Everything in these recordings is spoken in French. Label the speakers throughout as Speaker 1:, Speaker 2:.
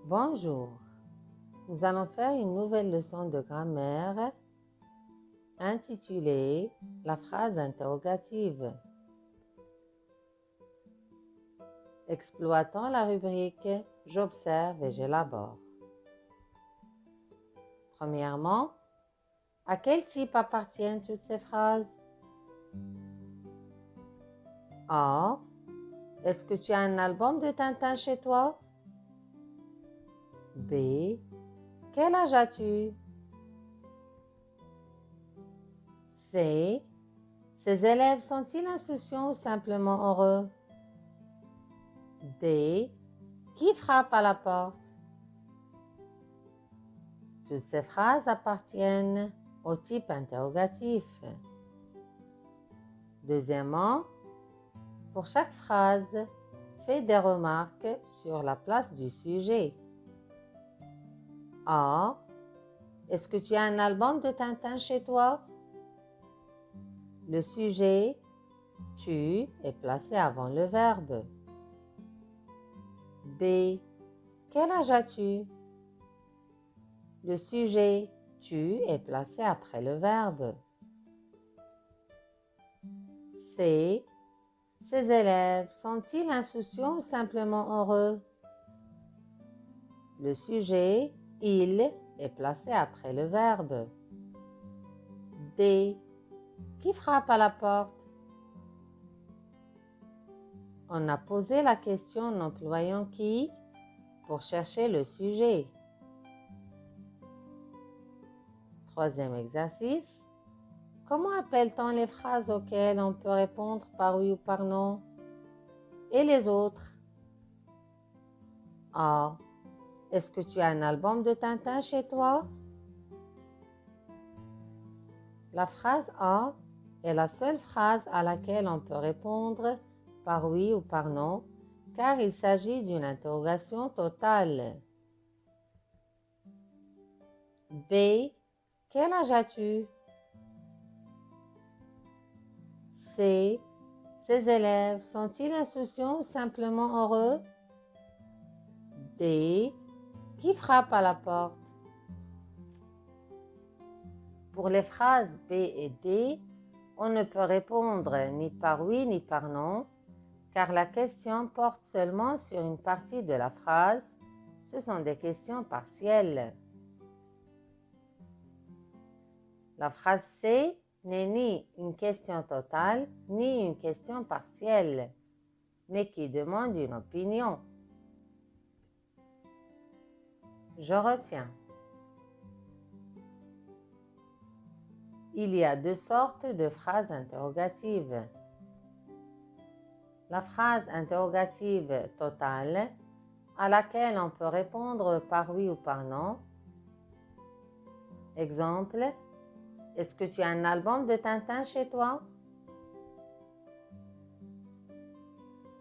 Speaker 1: Bonjour, nous allons faire une nouvelle leçon de grammaire intitulée la phrase interrogative. Exploitons la rubrique J'observe et j'élabore. Premièrement, à quel type appartiennent toutes ces phrases? A. Est-ce que tu as un album de Tintin chez toi? B. Quel âge as-tu? C. Ces élèves sont-ils insouciants ou simplement heureux? D. Qui frappe à la porte? Toutes ces phrases appartiennent au type interrogatif. Deuxièmement, pour chaque phrase, fais des remarques sur la place du sujet. A. Est-ce que tu as un album de Tintin chez toi? Le sujet « tu » est placé avant le verbe. B. Quel âge as-tu? Le sujet « tu » est placé après le verbe. C. Ces élèves sont-ils insouciants ou simplement heureux? Le sujet « il » est placé après le verbe. D. Qui frappe à la porte? On a posé la question en employant qui pour chercher le sujet. Troisième exercice. Comment appelle-t-on les phrases auxquelles on peut répondre par oui ou par non? Et les autres? A. Est-ce que tu as un album de Tintin chez toi? La phrase A est la seule phrase à laquelle on peut répondre par oui ou par non, car il s'agit d'une interrogation totale. B. Quel âge as-tu? C. Ces élèves sont-ils insouciants ou simplement heureux? D. Qui frappe à la porte? Pour les phrases B et D, on ne peut répondre ni par oui ni par non, car la question porte seulement sur une partie de la phrase. Ce sont des questions partielles. La phrase C n'est ni une question totale, ni une question partielle, mais qui demande une opinion. Je retiens. Il y a deux sortes de phrases interrogatives. La phrase interrogative totale, à laquelle on peut répondre par oui ou par non. Exemple, est-ce que tu as un album de Tintin chez toi?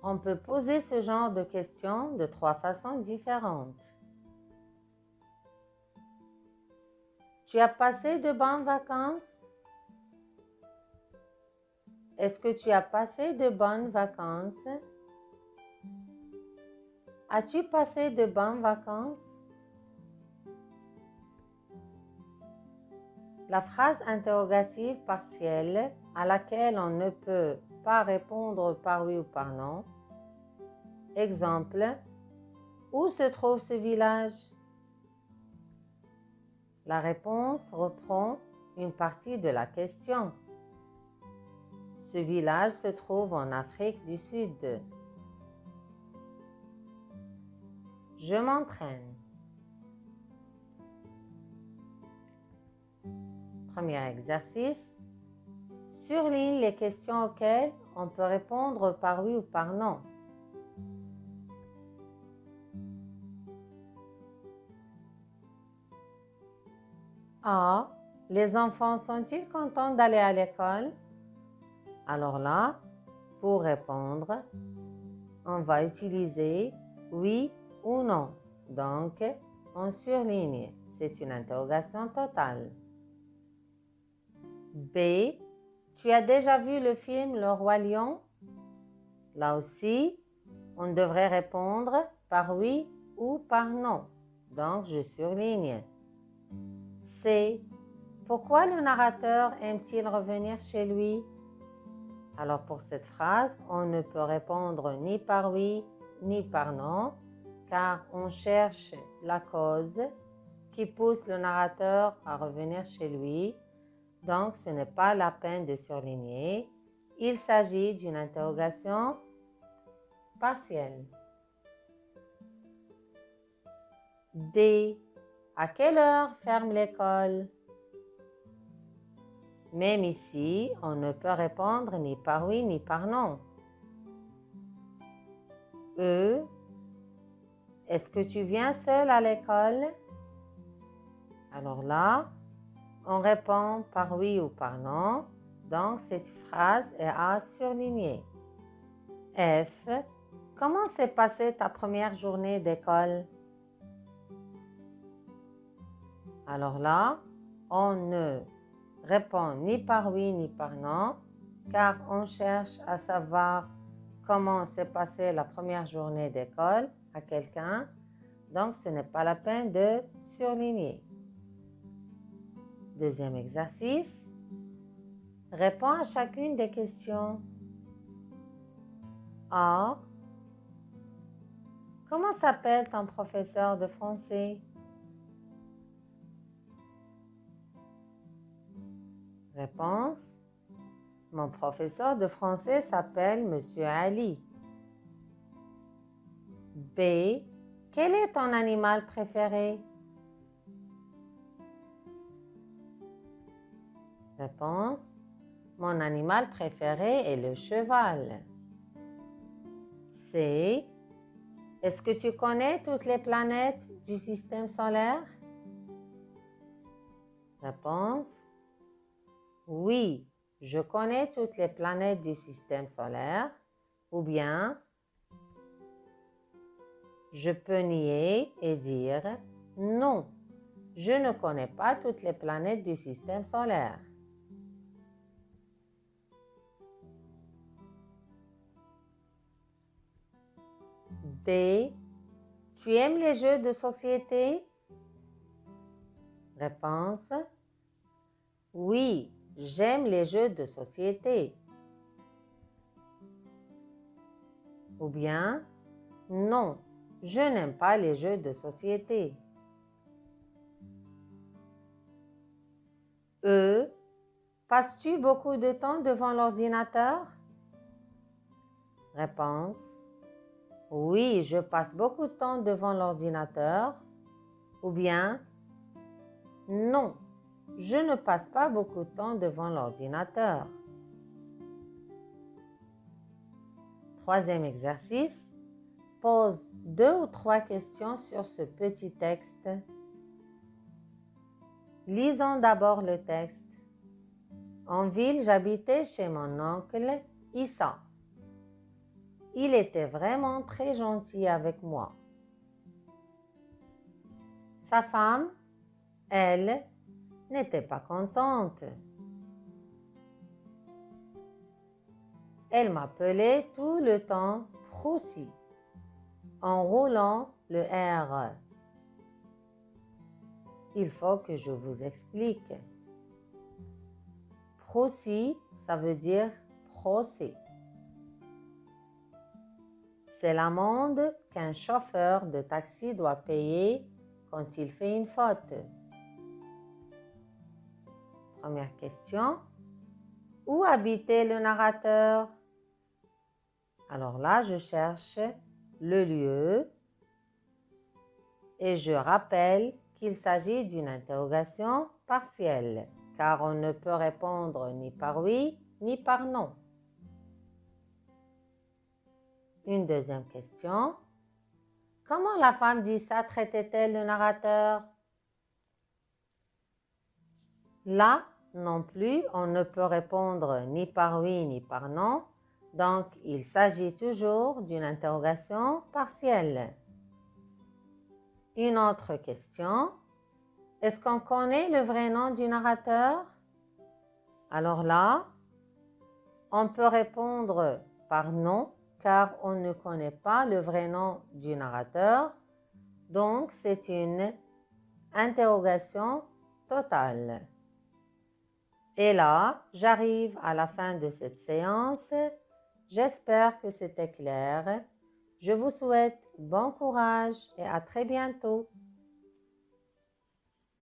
Speaker 1: On peut poser ce genre de questions de trois façons différentes. Tu as passé de bonnes vacances? Est-ce que tu as passé de bonnes vacances? As-tu passé de bonnes vacances? La phrase interrogative partielle à laquelle on ne peut pas répondre par oui ou par non. Exemple, où se trouve ce village? La réponse reprend une partie de la question. Ce village se trouve en Afrique du Sud. Je m'entraîne. Premier exercice. Surligne les questions auxquelles on peut répondre par oui ou par non. A. Les enfants sont-ils contents d'aller à l'école? Alors là, pour répondre, on va utiliser oui ou non. Donc, on surligne. C'est une interrogation totale. B. Tu as déjà vu le film Le Roi Lion? Là aussi, on devrait répondre par oui ou par non. Donc, je surligne. C. Pourquoi le narrateur aime-t-il revenir chez lui? Alors, pour cette phrase, on ne peut répondre ni par oui, ni par non, car on cherche la cause qui pousse le narrateur à revenir chez lui. Donc, ce n'est pas la peine de surligner. Il s'agit d'une interrogation partielle. D. À quelle heure ferme l'école? Même ici, on ne peut répondre ni par oui ni par non. E. Est-ce que tu viens seul à l'école? Alors là, on répond par oui ou par non. Donc, cette phrase est à surligner. F. Comment s'est passée ta première journée d'école? Alors là, on ne répond ni par oui ni par non, car on cherche à savoir comment s'est passée la première journée d'école à quelqu'un. Donc, ce n'est pas la peine de surligner. Deuxième exercice. Réponds à chacune des questions. A. Comment s'appelle ton professeur de français? Réponse. Mon professeur de français s'appelle Monsieur Ali. B. Quel est ton animal préféré? Réponse. Mon animal préféré est le cheval. C. Est-ce que tu connais toutes les planètes du système solaire? Réponse. Oui, je connais toutes les planètes du système solaire. Ou bien, je peux nier et dire non, je ne connais pas toutes les planètes du système solaire. D. Tu aimes les jeux de société? Réponse. Oui, j'aime les jeux de société. Ou bien, non, je n'aime pas les jeux de société. E. Passes-tu beaucoup de temps devant l'ordinateur? Réponse. Oui, je passe beaucoup de temps devant l'ordinateur. Ou bien, non, je ne passe pas beaucoup de temps devant l'ordinateur. Troisième exercice. Pose 2 ou 3 questions sur ce petit texte. Lisons d'abord le texte. En ville, j'habitais chez mon oncle Issa. Il était vraiment très gentil avec moi. Sa femme, elle, n'était pas contente. Elle m'appelait tout le temps Proussi, en roulant le R. Il faut que je vous explique. Proussi, ça veut dire procès. C'est l'amende qu'un chauffeur de taxi doit payer quand il fait une faute. Première question. Où habitait le narrateur? Alors là, je cherche le lieu et je rappelle qu'il s'agit d'une interrogation partielle, car on ne peut répondre ni par oui ni par non. Une deuxième question. Comment la femme d'Issa traitait-elle le narrateur? Là, non plus, on ne peut répondre ni par oui ni par non. Donc, il s'agit toujours d'une interrogation partielle. Une autre question. Est-ce qu'on connaît le vrai nom du narrateur? Alors là, on peut répondre par non, car on ne connaît pas le vrai nom du narrateur. Donc, c'est une interrogation totale. Et là, j'arrive à la fin de cette séance. J'espère que c'était clair. Je vous souhaite bon courage et à très bientôt.